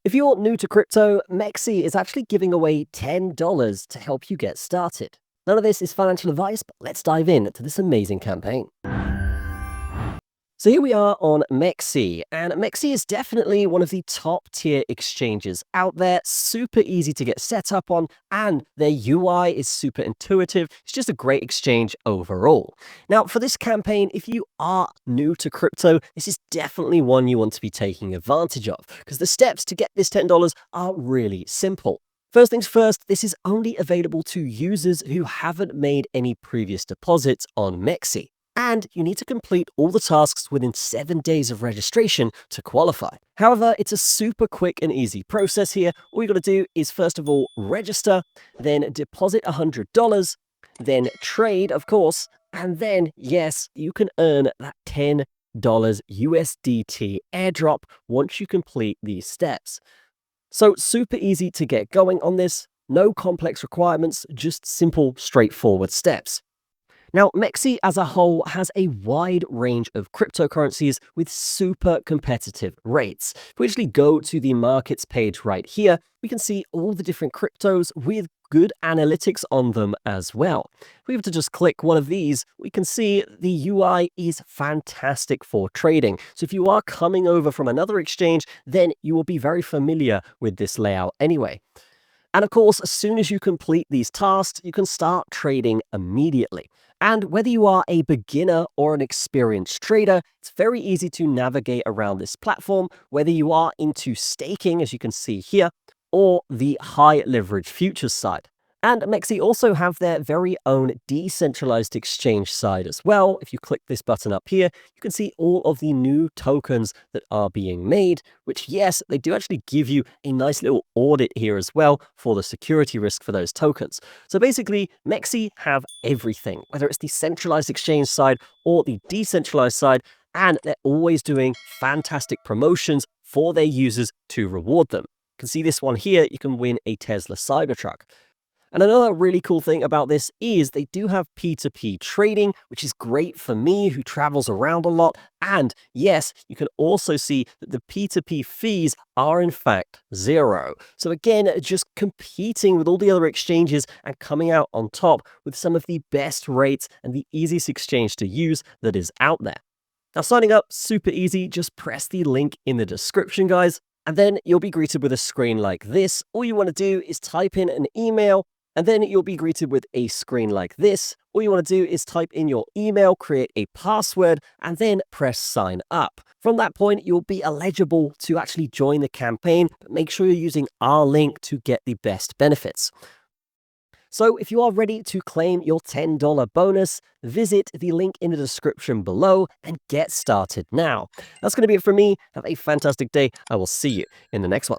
If you're new to crypto, MEXC is actually giving away $10 to help you get started. None of this is financial advice, but let's dive into this amazing campaign. So here we are on MEXC, and MEXC is definitely one of the top tier exchanges out there, super easy to get set up on, and their UI is super intuitive. It's just a great exchange overall. Now, for this campaign, if you are new to crypto, this is definitely one you want to be taking advantage of, because the steps to get this $10 are really simple. First things first, this is only available to users who haven't made any previous deposits on MEXC. And you need to complete all the tasks within 7 days of registration to qualify. However, it's a super quick and easy process here. All you got to do is first of all register, then deposit $100, then trade, of course, and then yes, you can earn that $10 USDT airdrop once you complete these steps. So super easy to get going on this, no complex requirements, just simple, straightforward steps. Now, MEXC as a whole has a wide range of cryptocurrencies with super competitive rates. If we actually go to the markets page right here, we can see all the different cryptos with good analytics on them as well. If we were to just click one of these, we can see the UI is fantastic for trading. So if you are coming over from another exchange, then you will be very familiar with this layout anyway. And of course, as soon as you complete these tasks, you can start trading immediately. And whether you are a beginner or an experienced trader, it's very easy to navigate around this platform, whether you are into staking, as you can see here, or the high leverage futures side. And MEXC also have their very own decentralized exchange side as well. If you click this button up here, you can see all of the new tokens that are being made, which yes, they do actually give you a nice little audit here as well for the security risk for those tokens. So basically, MEXC have everything, whether it's the centralized exchange side or the decentralized side, and they're always doing fantastic promotions for their users to reward them. You can see this one here, you can win a Tesla Cybertruck. And another really cool thing about this is they do have P2P trading, which is great for me who travels around a lot. And yes, you can also see that the P2P fees are in fact zero. So again, just competing with all the other exchanges and coming out on top with some of the best rates and the easiest exchange to use that is out there. Now, signing up, super easy. Just press the link in the description, guys. And then you'll be greeted with a screen like this. All you want to do is type in an email, and then you'll be greeted with a screen like this. All you want to do is type in your email, create a password, and then press sign up. From that point, you'll be eligible to actually join the campaign, but make sure you're using our link to get the best benefits. So if you are ready to claim your $10 bonus, visit the link in the description below and get started now. That's going to be it for me. Have a fantastic day. I will see you in the next one.